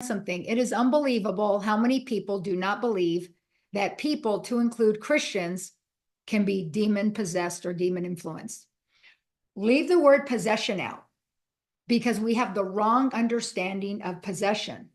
something. It is unbelievable how many people do not believe that people, to include Christians, can be demon possessed or demon influenced. Leave the word possession out because we have the wrong understanding of possession.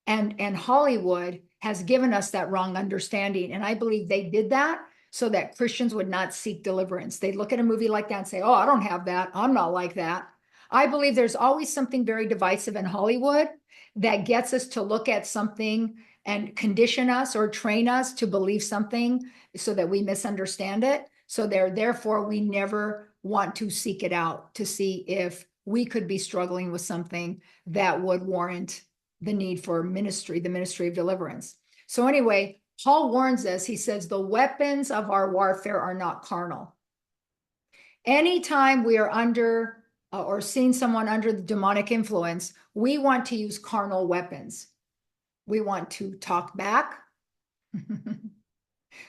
And Hollywood has given us that wrong understanding. And I believe they did that so that Christians would not seek deliverance. They'd look at a movie like that and say, oh, I don't have that. I'm not like that. I believe there's always something very divisive in Hollywood that gets us to look at something and condition us or train us to believe something so that we misunderstand it. So therefore, we never want to seek it out to see if we could be struggling with something that would warrant the need for ministry, the ministry of deliverance. So anyway, Paul warns us. He says, the weapons of our warfare are not carnal. Anytime we are under or seeing someone under the demonic influence, we want to use carnal weapons. We want to talk back.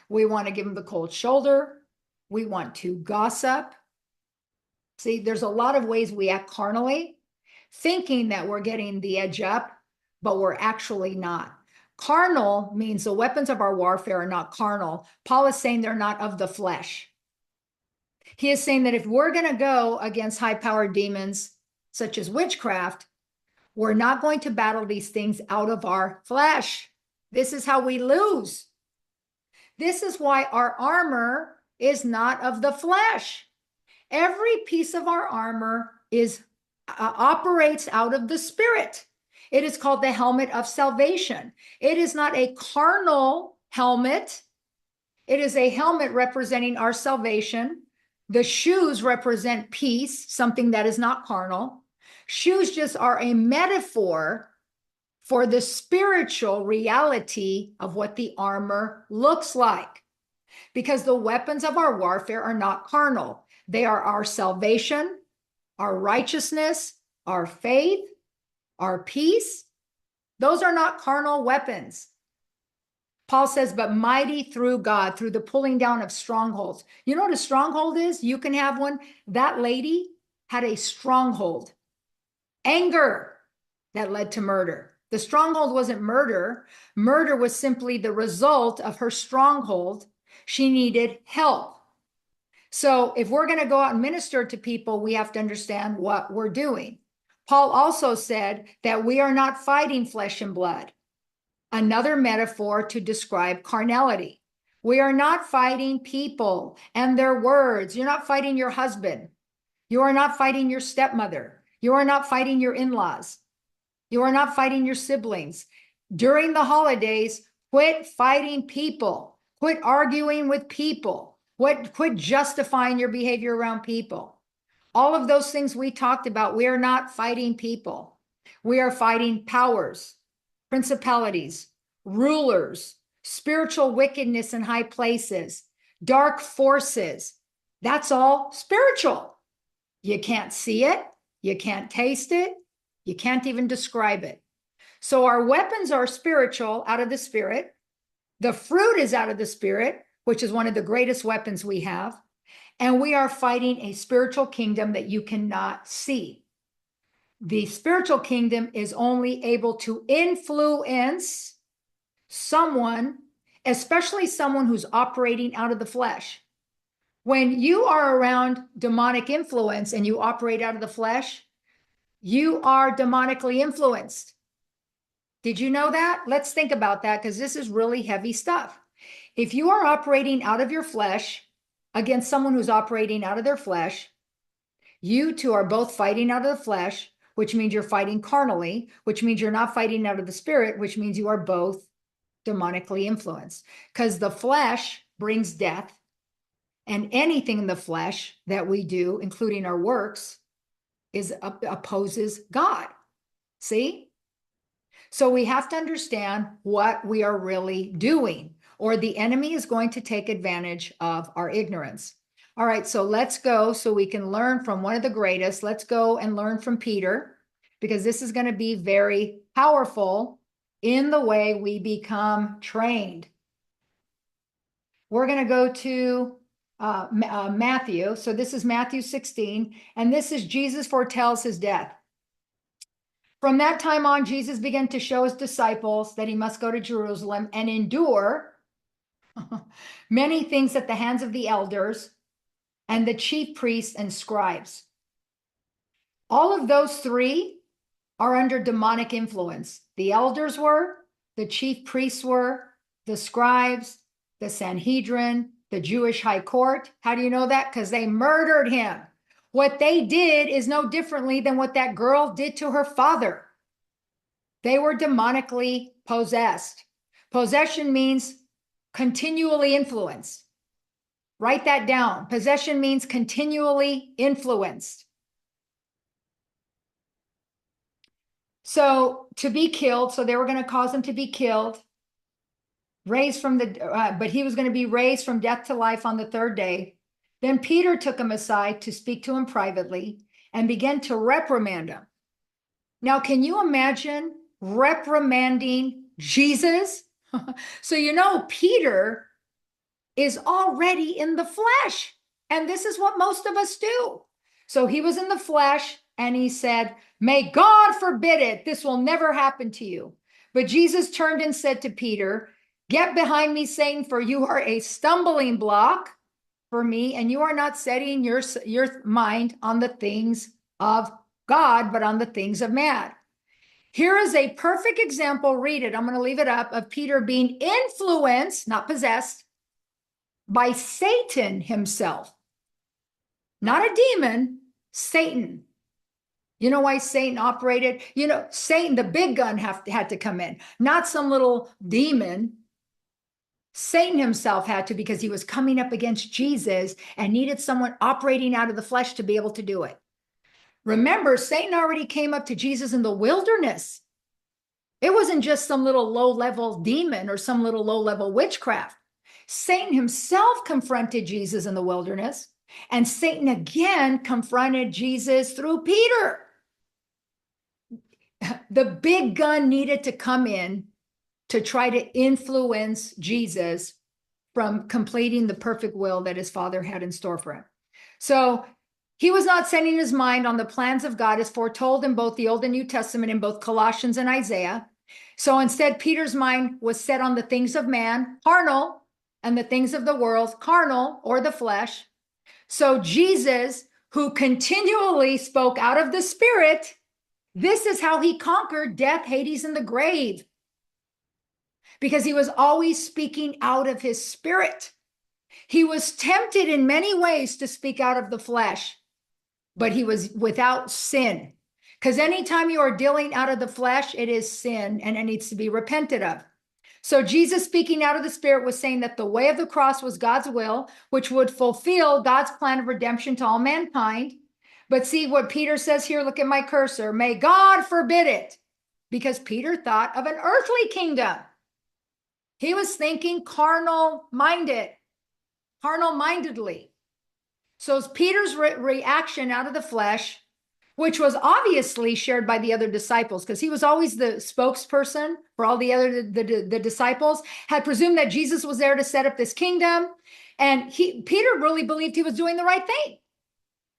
We want to give them the cold shoulder. We want to gossip. See, there's a lot of ways we act carnally, thinking that we're getting the edge up, but we're actually not. Carnal means the weapons of our warfare are not carnal. Paul is saying they're not of the flesh. He is saying that if we're going to go against high-powered demons, such as witchcraft, we're not going to battle these things out of our flesh. This is how we lose. This is why our armor is not of the flesh. Every piece of our armor operates out of the spirit. It is called the helmet of salvation. It is not a carnal helmet. It is a helmet representing our salvation. The shoes represent peace, something that is not carnal. Shoes just are a metaphor for the spiritual reality of what the armor looks like. Because the weapons of our warfare are not carnal. They are our salvation, our righteousness, our faith, our peace. Those are not carnal weapons. Paul says, but mighty through God, through the pulling down of strongholds. You know what a stronghold is? You can have one. That lady had a stronghold. Anger that led to murder. The stronghold wasn't murder. Murder was simply the result of her stronghold. She needed help. So if we're going to go out and minister to people, we have to understand what we're doing. Paul also said that we are not fighting flesh and blood. Another metaphor to describe carnality. We are not fighting people and their words. You're not fighting your husband. You are not fighting your stepmother. You are not fighting your in-laws. You are not fighting your siblings. During the holidays, quit fighting people. Quit arguing with people. Quit justifying your behavior around people. All of those things we talked about, we are not fighting people. We are fighting powers, principalities, rulers, spiritual wickedness in high places, dark forces. That's all spiritual. You can't see it. You can't taste it. You can't even describe it. So our weapons are spiritual, out of the spirit. The fruit is out of the spirit, which is one of the greatest weapons we have. And we are fighting a spiritual kingdom that you cannot see. The spiritual kingdom is only able to influence someone, especially someone who's operating out of the flesh. When you are around demonic influence and you operate out of the flesh, you are demonically influenced. Did you know that? Let's think about that because this is really heavy stuff. If you are operating out of your flesh against someone who's operating out of their flesh, you two are both fighting out of the flesh, which means you're fighting carnally, which means you're not fighting out of the spirit, which means you are both demonically influenced. Because the flesh brings death, and anything in the flesh that we do, including our works, opposes God. See? So we have to understand what we are really doing, or the enemy is going to take advantage of our ignorance. All right, so let's go so we can learn from one of the greatest. Let's go and learn from Peter, because this is going to be very powerful in the way we become trained. We're going to go to Matthew. So this is Matthew 16, and this is Jesus foretells his death. From that time on, Jesus began to show his disciples that he must go to Jerusalem and endure many things at the hands of the elders and the chief priests and scribes. All of those three are under demonic influence. The elders were, the chief priests were, the scribes, the Sanhedrin, the Jewish high court. How do you know that? Because they murdered him. What they did is no differently than what that girl did to her father. They were demonically possessed. Possession means continually influenced. Write that down. Possession means continually influenced. So to be killed, so they were going to cause him to be killed, raised from the, but he was going to be raised from death to life on the third day. Then Peter took him aside to speak to him privately and began to reprimand him. Now, can you imagine reprimanding Jesus? So, you know, Peter is already in the flesh. And this is what most of us do. So he was in the flesh and he said, "May God forbid it. This will never happen to you." But Jesus turned and said to Peter, "Get behind me, Satan, for you are a stumbling block for me, and you are not setting your mind on the things of God, but on the things of man." Here is a perfect example. Read it. I'm going to leave it up, of Peter being influenced, not possessed, by Satan himself. Not a demon, Satan. You know why Satan operated? You know, Satan, the big gun, had to come in, not some little demon. Satan himself had to, because he was coming up against Jesus and needed someone operating out of the flesh to be able to do it. Remember, Satan already came up to Jesus in the wilderness. It wasn't just some little low-level demon or some little low-level witchcraft. Satan himself confronted Jesus in the wilderness, and Satan again confronted Jesus through Peter. The big gun needed to come in to try to influence Jesus from completing the perfect will that his Father had in store for him. So he was not setting his mind on the plans of God as foretold in both the Old and New Testament, in both Colossians and Isaiah. So instead, Peter's mind was set on the things of man, carnal, and the things of the world, carnal, or the flesh. So Jesus, who continually spoke out of the Spirit, this is how he conquered death, Hades, and the grave. Because he was always speaking out of his spirit. He was tempted in many ways to speak out of the flesh, but he was without sin. Because anytime you are dealing out of the flesh, it is sin and it needs to be repented of. So Jesus, speaking out of the Spirit, was saying that the way of the cross was God's will, which would fulfill God's plan of redemption to all mankind. But see what Peter says here, look at my cursor, "May God forbid it," because Peter thought of an earthly kingdom. He was thinking carnal-mindedly. So it's Peter's reaction out of the flesh, which was obviously shared by the other disciples, because he was always the spokesperson for all the other the disciples, had presumed that Jesus was there to set up this kingdom. And Peter really believed he was doing the right thing.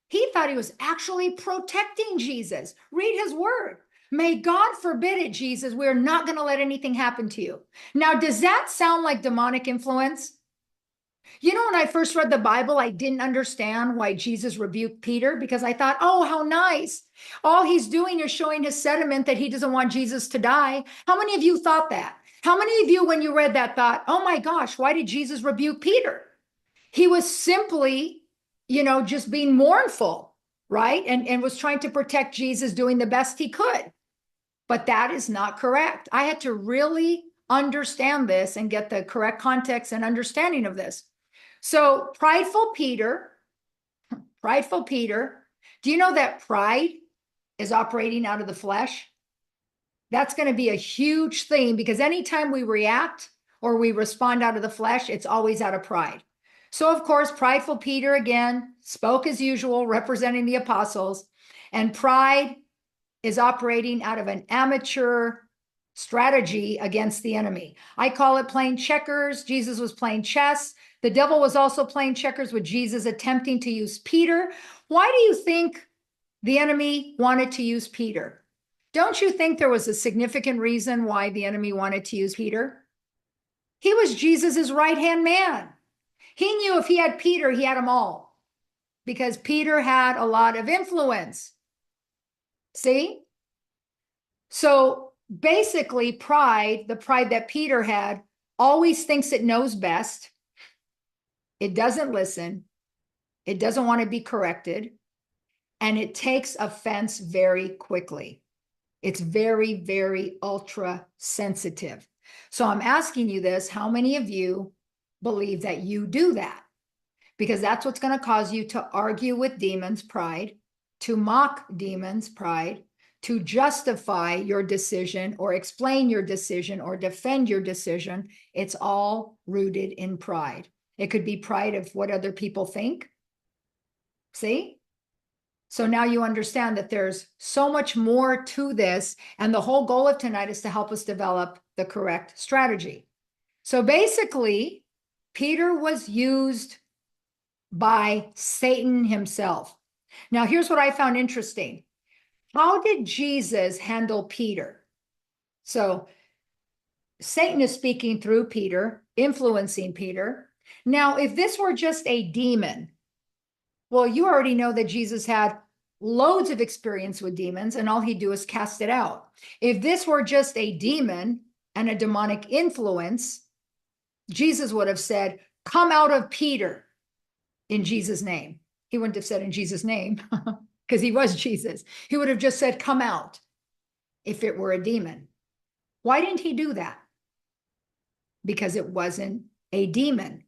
He thought he was actually protecting Jesus. Read his word. "May God forbid it, Jesus. We're not going to let anything happen to you." Now, does that sound like demonic influence? You know, when I first read the Bible, I didn't understand why Jesus rebuked Peter, because I thought, oh, how nice. All he's doing is showing his sentiment that he doesn't want Jesus to die. How many of you thought that? How many of you, when you read that, thought, oh my gosh, why did Jesus rebuke Peter? He was simply, you know, just being mournful, right? And was trying to protect Jesus, doing the best he could. But that is not correct. I had to really understand this and get the correct context and understanding of this. So prideful Peter, do you know that pride is operating out of the flesh? That's going to be a huge thing, because anytime we react or we respond out of the flesh, it's always out of pride. So of course, prideful Peter again spoke as usual, representing the apostles, and pride is operating out of an amateur strategy against the enemy. I call it playing checkers. Jesus was playing chess. The devil was also playing checkers with Jesus, attempting to use Peter. Why do you think the enemy wanted to use Peter? Don't you think there was a significant reason why the enemy wanted to use Peter? He was Jesus's right-hand man. He knew if he had Peter, he had them all, because Peter had a lot of influence. See? So basically, pride, the pride that Peter had, always thinks it knows best. It doesn't listen. It doesn't want to be corrected. And it takes offense very quickly. It's very, very ultra sensitive. So I'm asking you this, how many of you believe that you do that? Because that's what's going to cause you to argue with demons, pride, to mock demons, pride, to justify your decision or explain your decision or defend your decision. It's all rooted in pride. It could be pride of what other people think. See? So now you understand that there's so much more to this. And the whole goal of tonight is to help us develop the correct strategy. So basically, Peter was used by Satan himself. Now, here's what I found interesting. How did Jesus handle Peter? So Satan is speaking through Peter, influencing Peter. Now, if this were just a demon, well, you already know that Jesus had loads of experience with demons, and all he'd do is cast it out. If this were just a demon and a demonic influence, Jesus would have said, "Come out of Peter," in Jesus' name. He wouldn't have said in Jesus' name because he was Jesus. He would have just said, "Come out," if it were a demon. Why didn't he do that? Because it wasn't a demon.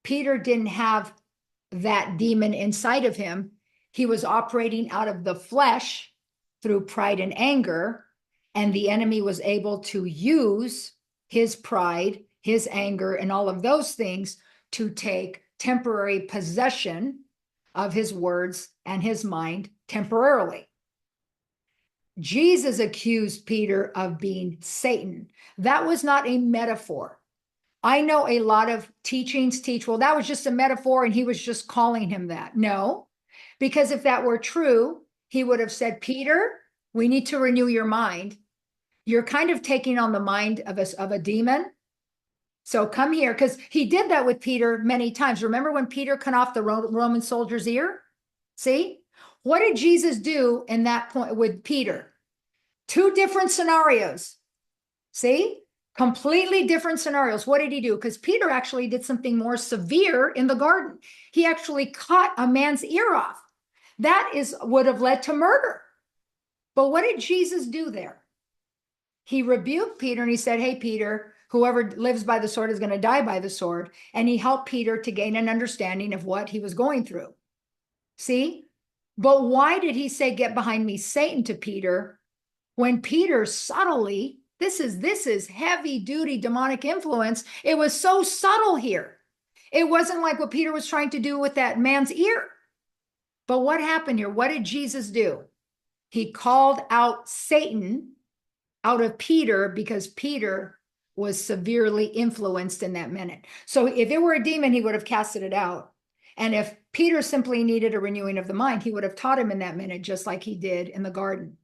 Peter didn't have that demon inside of him. He was operating out of the flesh through pride and anger, and the enemy was able to use his pride, his anger, and all of those things to take temporary possession of his words and his mind temporarily. Jesus accused Peter of being Satan. That was not a metaphor. I know a lot of teachings teach, well, that was just a metaphor and he was just calling him that. No, because if that were true, he would have said, "Peter, we need to renew your mind. You're kind of taking on the mind of a demon. So come here," because he did that with Peter many times. Remember when Peter cut off the Roman soldier's ear? See? What did Jesus do in that point with Peter? Two different scenarios. See? Completely different scenarios. What did he do? Because Peter actually did something more severe in the garden. He actually cut a man's ear off. That would have led to murder. But what did Jesus do there? He rebuked Peter and he said, "Hey, Peter, whoever lives by the sword is going to die by the sword." And he helped Peter to gain an understanding of what he was going through. See? But why did he say, "Get behind me, Satan," to Peter, when Peter subtly, this is heavy duty demonic influence. It was so subtle here. It wasn't like what Peter was trying to do with that man's ear. But what happened here? What did Jesus do? He called out Satan out of Peter because Peter was severely influenced in that minute. So if it were a demon, he would have casted it out. And if Peter simply needed a renewing of the mind, he would have taught him in that minute, just like he did in the garden.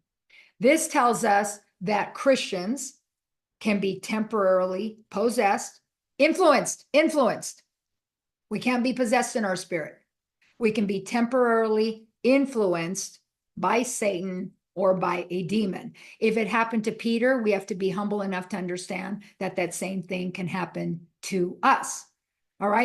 This tells us that Christians can be temporarily possessed, influenced. We can't be possessed in our spirit. We can be temporarily influenced by Satan or by a demon. If it happened to Peter, we have to be humble enough to understand that that same thing can happen to us. All right.